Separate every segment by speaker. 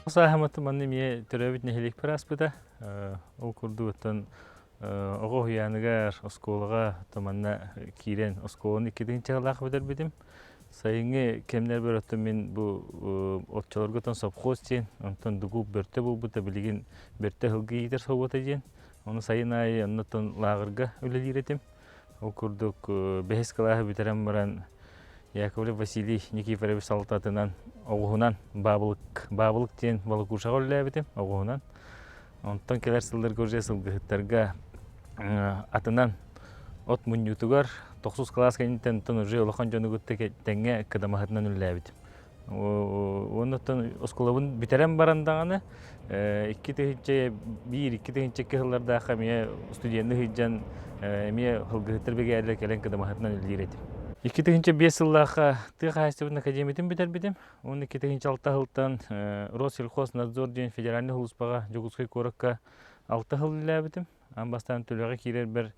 Speaker 1: Сахаматы манны мие төрөбүт нехелик праспыта. Ол курдугуттан оҕо хуяныгар осколага томанна кирен осколун 2-нче чыгалак бедер битим. Сайыңы кемнер бөрөттөн мен бу отчолорготон совхоз тен, онтон дугу бөртө булбута билигин бөртө хылгы итер собота ден. Оны сайынай оннотон лагырга үлелиретим. Ол курдук бехес калаһы битерем баран Яковлев Василий Никифорович Салтатынан оғуһунан баһылык тен балык ушаға үлэлэбитим оғуһунан. Онтон келер сылдыр көрже сылгыһыттарга атынан от муньютугар 9 класс кенитен тон уже Улахан жонугутте теңге кыдамаһытынан үлэлэбитим. Онтон осколабын битерем барандаганы 2-нче Биир 2-нче кылларда хамия студентны хиҗан эмие хылгыһыттар бегәлләр келен кыдамаһытынан үлэлэретим. 2-нче 5 жыллаха тыйхайстыбын академиятын битербитим. Оны 2-нче 6 жылдан Россельхознадзор ден федеральный хулуспага жогускай коракка 6 жыл үлэлэбитим. Анбастан төлөгө кирер бир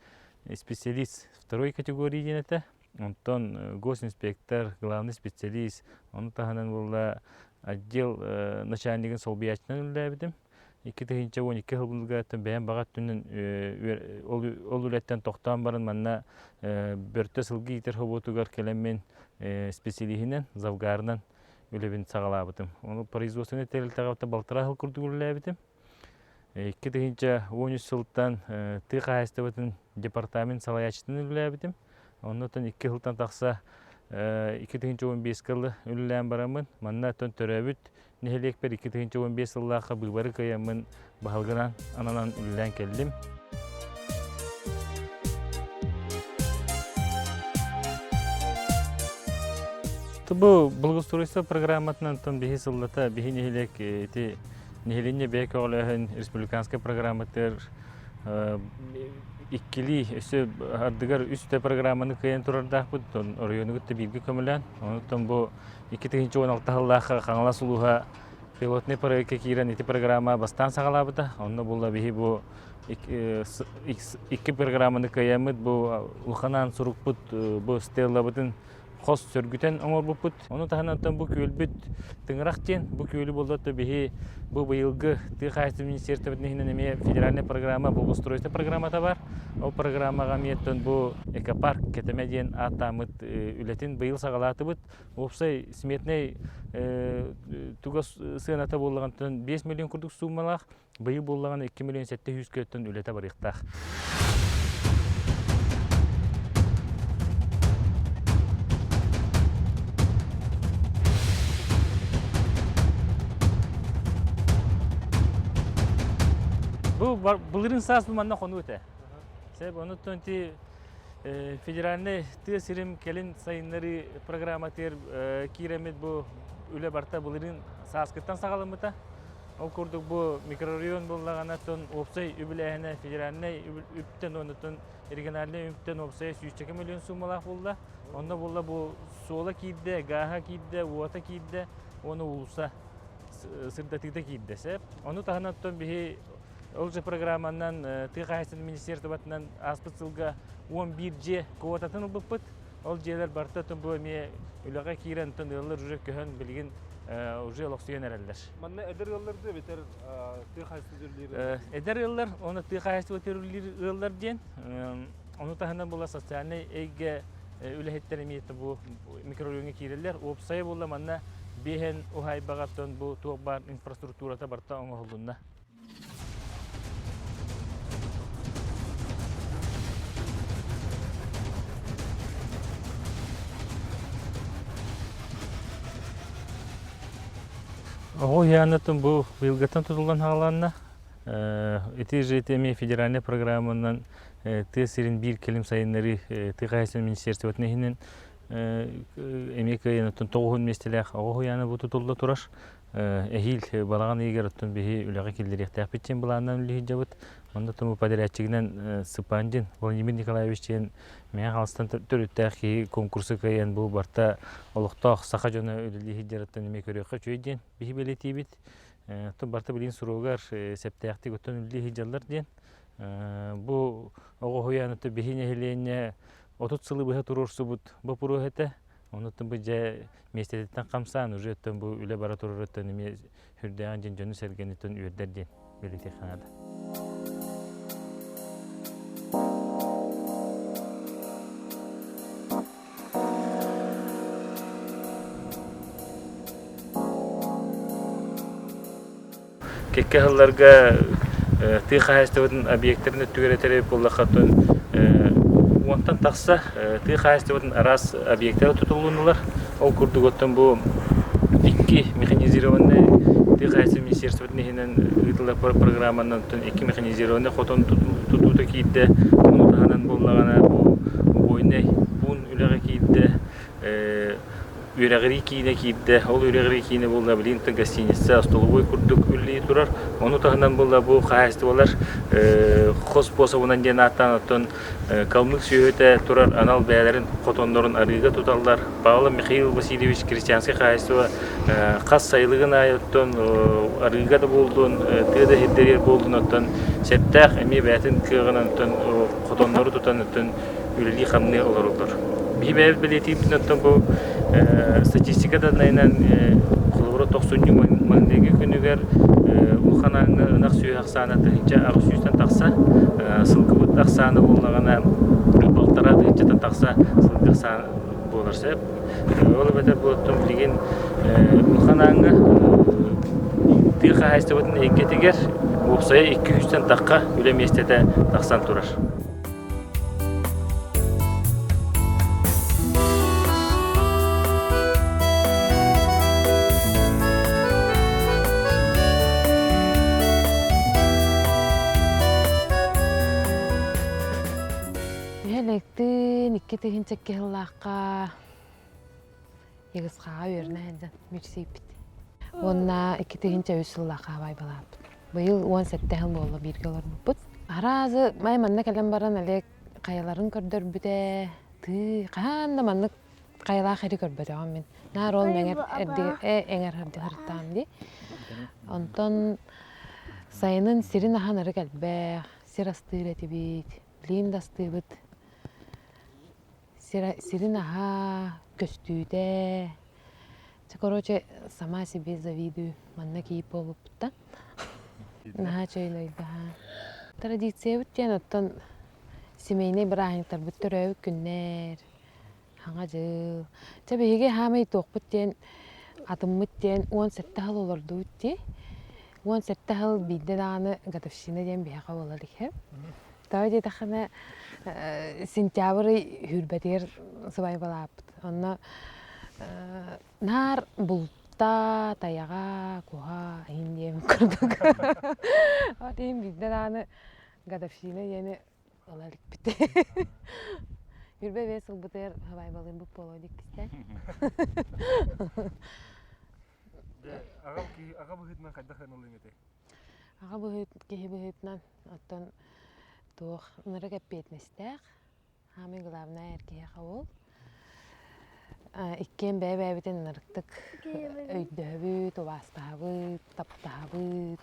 Speaker 1: специалист второй категории денете. Онтон госинспектор, главный специалист. Оны таханан булла отдел начальнигин солбиячынан үлэлэбитим. 2-нче 12 жылга бәйән багат түнен ол үлеттен тоқтан барын манна бөртө сылгы итер хоботугар келеммен специалихинен завгарынан үлебин сагалабытым. Оны производственный терилтагапта балтыра хыл курдук үлэлэбитим. 2-нче 13 жылдан тыйхайстыбытын департамент салаячтын үлэлэбитим. Оннотон 2 жылдан такса 2-нче 15 жылы үлэлээн барамын. Манна тон төрөбүт нехелек бер 2-нче 15 жыллаха быбары кыямын баһылыгынан ананан үлэлээн келдим. Бу благоустройство программатынан тон бихи сыллата бихи нехелек эти нехеленне бек олеһин республиканская программатыр иккили өсө ардыгар үстө программаны кыйын турардахпыт тон районугутта бирге көмөлөн. Онтон бу 2-нче 16 жыллаха Хаҥалас улууһа пилотный проектке кирен эти программа бастан сагалабыта. Онно булла бихи бу икки программаны кыйымыт бу Улахан-Аан соругбут бу стеллабытын хос сөргүтен оңорбуппут. Оны таханантан бу кэлбит тыңырак тен бу көлү болдотто бихи бу быйылгы тыйхайсы министерствотунун эме федеральный программа благоустройство программата бар. Ол программага миеттен бу экопарк кетеме ден атамыт үлетин быйыл сагалатыбыт. Опсай сметный тугас сыната боллагантан 5 миллион курдук суммалах, быйыл боллаган 2 миллион 700 көттөн үлете барыктак. Булырын саас буманна хону өте. Себеп онуттон ти федеральный тыасырым келин сайыннары программатер киремет бу үле барта булырын сааскыттан сагалымыта. Ол курдук бу микрорайон боллаганаттан опсай үлэлээн федеральный үптен онуттон региональный үптен опсай 102 миллион суммалах болла. Онда болла бу сола кийде, гаха кийде, уота кийде, оны улуса сырдатыда кийде. Себеп ону таханаттан бихи ол же программанан тыйхайсын министерствотунан аспыт сылга 11 же квотатын ылбыппыт. Ол жерлер бартатын бу эме үлага кирен тон ыллар уже көһөн билген уже локсуен эрелдер.
Speaker 2: Манна эдер ылларды бетер тыйхайсы жерлер.
Speaker 1: Эдер ыллар, оны тыйхайсы ыллар ден. Оны таханан була социальный эйге үлэхеттер эмиетте бу микрорайонга киреллер. Опсай була манна бехен ухай багаттан бу тугбар инфраструктурата барта оңолунна. Ого янатын бу быйылгаттан тутулган хагаланна эти же теме федеральный программанан тыасырын бир келим сайыннары тыйхайсын министерствотунун эмекайын оттон тоғуһун местелех оғуяны бу тутулла турар. Эхил балаган иһигэр оттон бихи үлэҕэ киллерихтэх бичен булааннан үлиһи жабыт. Онда тому подрядчигинен Сыпандин Владимир Николаевич тиен мен халстан төрүттэх ки конкурсы кайын бу барта олохтох саха жона үлэлиһи жараттан эме көрөөхө чөйден бихи белетибит. То барта билин суругар септехти готтон үлиһи жаллар ден. Бу оғуяны то бихи нехиленне 30 сылы быһа турурсубут бу пурухете. Онуттан бу же местететтен камсан уже оттон бу үле бара турураттан эме хүрдэгэн жен жону сергенитен үйөрдерден белетеханада. Кекке хылларга тый хайыстыбытын объекттеріне түгеретері боллақатын онтан тақса тый хайыстыбытын арас объекттері тұтылуынулар. Ол курдук оттан бұл 2 механизированный тый хайысты министерствотын ехінен ұйтылар программанан 2 механизированный хотон тұтуыты кейді. Оны тағанан боллағана ойнай бұн үліғі кейді. Үрәгри кийне кийде, ол үрәгри кийне булда билинтен гостиница, столовой курдук үлли турар. Оны тагынан булда бу хайсты болар. Хос способунан ден аттан калмык сүйөтө турар анал бәйләрен котондорун арыга туталлар. Павел Михаил Васильевич Крестьянский хайсты кас сайлыгын айыттан арыга да болдун, тыда хеддер болдун оттан сеттах эми бәтин кыгынан котондору тутан үлли хамны олорлар. Бибер билетип нөттөн бу статистикада найнан кулбура 90 маңдеги күнүгөр Улахан-Аанга ынак сүйө аксаны тыгынча ак сүйүстөн такса сылкыбыт аксаны боллагана балтара тыгынча такса сылкы аксаны болорса ол бетер болоттун билген Улахан-Аанга тый хайстыбытын эккетигер опсая 200тен такка үле местете таксан турар.
Speaker 3: Китеген чеккеллаакка егисхаа өрнәдән мирсейпит. Онна китегенче үсүллаакка бай балап. Быйыл 17 жыл болду биргелер бут. Аразы май манна келен баран эле каяларын көрдөрбүтэ. Ты канда манны каялаа хери көрбөтөгөн мен. Нар ол меңер эңер хыртам ди. Онтон сайынын сирин аханары келбе, сирастыретибит, блиндастыбыт. Сирин аха көстөрүй. Короче, сама себе завидую. Манна кийип болупта. Наха чөйлөйдө. Традиция бүттен оттон семейный брахингтар бүттөрөбү күннер. Хаңа жыл. Чабеге хамай тоқпуттен атыммыттен 17 жыл олорду үтти. 17 жыл бидде даны гадовщина ден бияка болар ике. Тауде тахана сентябрь хүрбетер сыбай балапыт. Онна нар булта таяга куха индием курдук. Атем бидде даны гадовщина дени оларик бите. Хүрбе весел бутер сыбай балын буп болодик кисте.
Speaker 2: Ага быһытынан кайда ханылың эте?
Speaker 3: Ага быһытынан оттон туох ныры кеппетнестех. Хами главная эркеге хавол. Иккен бәбәбитен нырыктык өйдөбүт, обастабыт, таптабыт.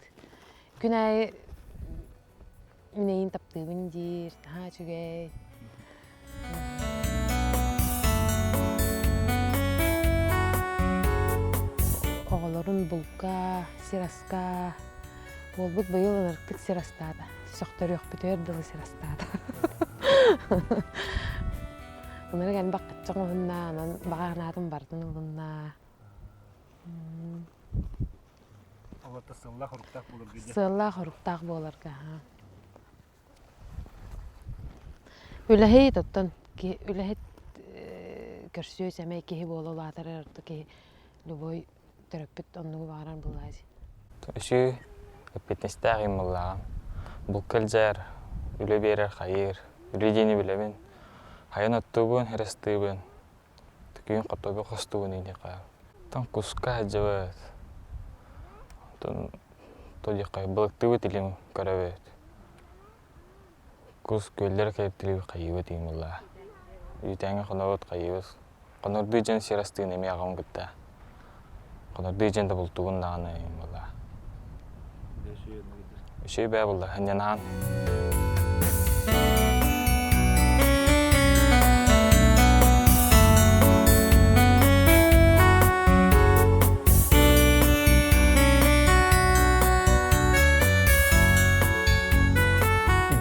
Speaker 3: Күнай минейин таптыбын дир, ха чүгей. Оғылырын булка, сираска. Болбут быйыл нырыктык сирастада. Соқтор yok бүтөр дылы сирастада. Онları ген бақытчың ұғынна, бағарнадың бардың ұғынна.
Speaker 2: Олата сылла құруқтақ болыр геде?
Speaker 3: Сылла құруқтақ болыр ға. Үләхейт оттан, үләхейт көрсөй сәмей кеhi болу латырыр, кеhi любой төрөппіт оннығы бағаран бұлазы.
Speaker 4: Үші өппетнестәғ имыллағам. Бұл кәлжәр, үлі берер қайыр, үлі дені білемін. Хайын оттығын, әрестігін. күйін қотога қостуын ейді қай. Тан куска жабат. Тоди қай балыктыбы тілім көрәбет. Кус көлдер кәйіп тіліп қайыбы дейм бұла. Үйтәңі қонауыт қайыбыз. Қонорды жен серастығын әме ағам күтті. Қонорды жен де бұлтуғын дағаны ейм бұла. Үшей бәй бұла, әненан.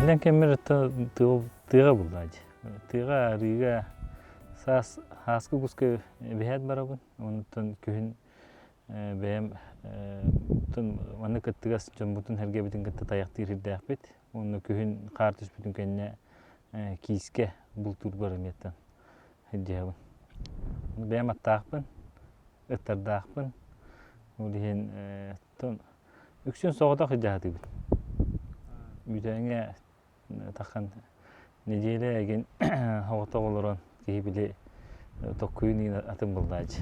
Speaker 1: Илен кемер тыға бұлдады. Тыға арыға сасқы күскі бәйәд барабын. Онытын күйін бәйім маны кіттігас жон бұтын әрге бітін кітті таяқты ерілді әқпет. Оны күйін қар түс бүтін кәніне кейіске бұл тұр барым еттен әддейбін. Бәйім аттақпын, ұттарды ақпын. Олеген үксен соғыдақ үддәғатыбын. Үйтәңе таққан неделе әген хауыта олырын кейбілі тоққүйін атын бұлдады.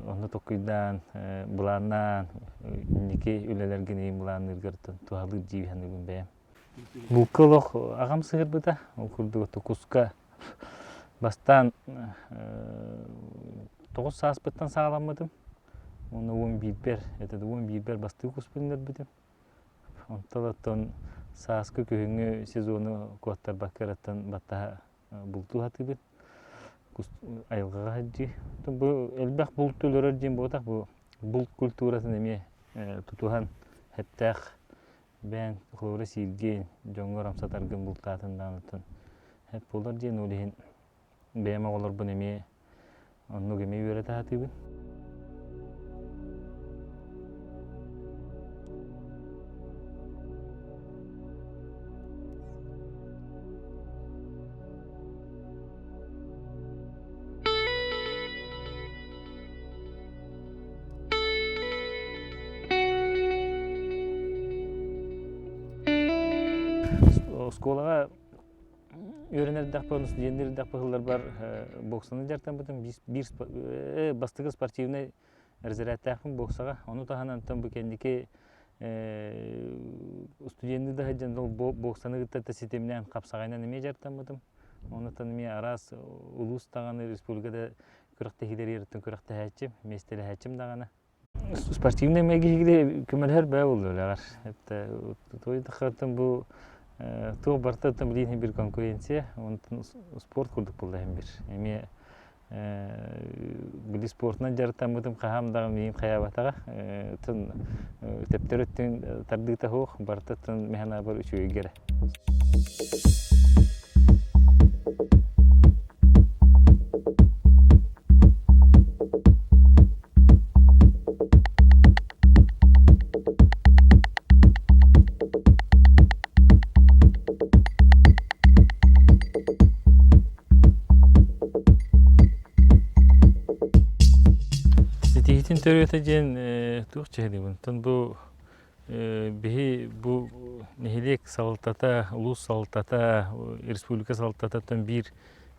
Speaker 1: Оны тоққүйдан, бұланнан, неке үлелерген ең бұланын үргірттін туғалыр жейбіханы күн бәйім. Бұл қылық ағам сығыр бұда, ол күрдігі құсқа бастан 9 саас бұттан сағаламадым. Оны 11 бер бастығы құс білінер бұдым. Онталаттан сааскы көңі сезоны қуаттар баққараттан баттаға бұлту хаты бін. Айылғаға хаджи. Әлбәқ бұлт өлірер дейін болдақ. Бұлт культуратын әме тұтуған әттәқ бән қылуыры сирген жоңғыр амсатарғын бұлтатын данытын. Әп болар дейін олейін бәйіма олар бұн әме онны көме өреті хаты бін. Сколаға өренердік бағын, студентердік бағылар бар боксаны жартан бұдым. Бастығы спортивный әрзірәттәқпін боксаға. Оны тағанан тұн бүкендеке студенті да ғаджан боксаны ғыттаты сетемінен қапсағайнан еме жартан бұдым. Оны тәніме арас улус тағаны республикада күріқтәхилер еріттін күріқті әчім, местелі әчім дағаны. Спортивный мәгегілі көмілер бәй олды өліғар. Тойды қыртын бұл Туo бартаттан билин бир конкуренция, онтон спорт курдук болду hem бир. Эми били спортунан жараттан бутум кахамдагы мен каябатага тын тептерөттүн тардыта хох бартаттан механа бар үчүгө. Түөрт жен тух чехлибин. Тон бу бихи бу нехилек салтата, улус салтата, республика салтататан бир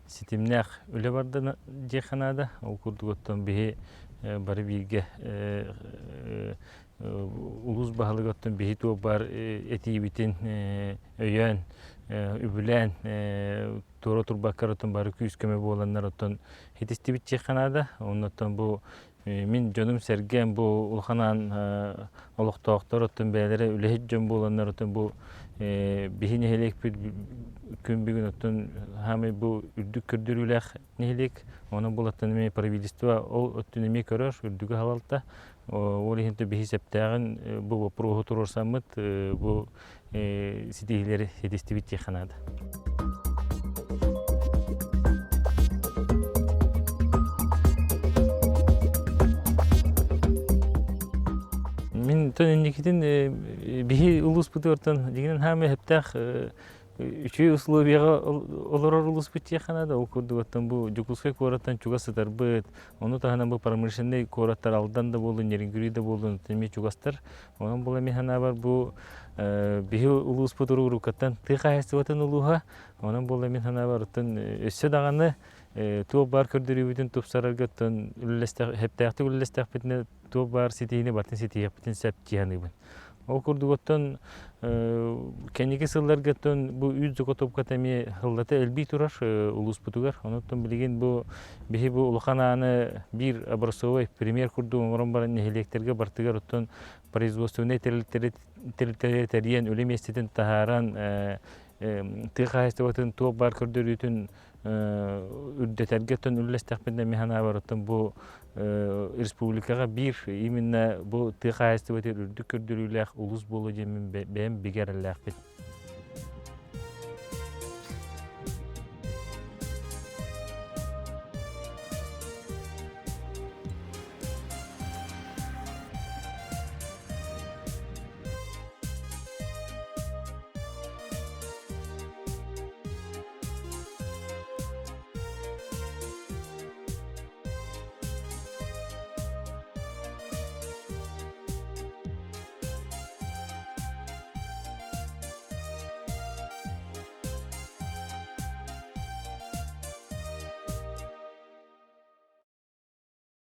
Speaker 1: ситимнах үле барды жеханада. Ол курдуготтон бихи бары бирге улус баһылыготтон бихи туо бар этибитин өйөн, үлэлээн, туруорбут баккаротон бары күйүскөмө боланнар оттон хетистибит жеханада. Оннотон бу Мен жөнüm серген bu Улахан-Аан олықтоқтар оттun бәлері үләхет жөн боланlar оттun bu бихин ehелек күн бүгін оттun хамы bu үрдік күрдір үләх нехелек. Оның бұл оттun еме правительство ол оттun еме көрір үрдігі халалта. Ол ехенті бихи сәптәғін bu вопроғы тұрорсамыд bu ситэригэр хедестибит жеханады. Мен төннекиден бихи улус бутортон дегенен хаме хептах үчүй условияга олорор улус бутче ханада ол курдугаттан бу жукускай кораттан чугасытар быт. Оны тахана бу промышленный кораттар алдан да болду, нерингүри да болду, теме чугастар. Онун була механа бар бу бихи улус бутуру рукаттан тыхайсы ватан улуха. Онун була механа бар оттан өссө даганы туо бар көрдөрүбүтүн тупсараргаттан хептээхти үлэлэстээхпитине туо бар ситиини бартын ситиэхпитин сеп тияныбын. Ол курдуготтон кенеги сылларгаттан бу үз зокотопка теми хыллата элби турар улуспутугар. Онуттан билген бу бихи бу Улахан-Ааны бир образцовый пример курду оңорон баран нехилектерге бартыгар оттон производственный территориен өлем естетин тахаран тыхайстыбатын туо бар көрдөрүтүн үрдетергеттен үлэлэстээхпитине механа барыттан бу республикага бир именно бу тыхайстыбатын үрдүк көрдөрүлээх улус болу жемин бэм бигерэлээхпит.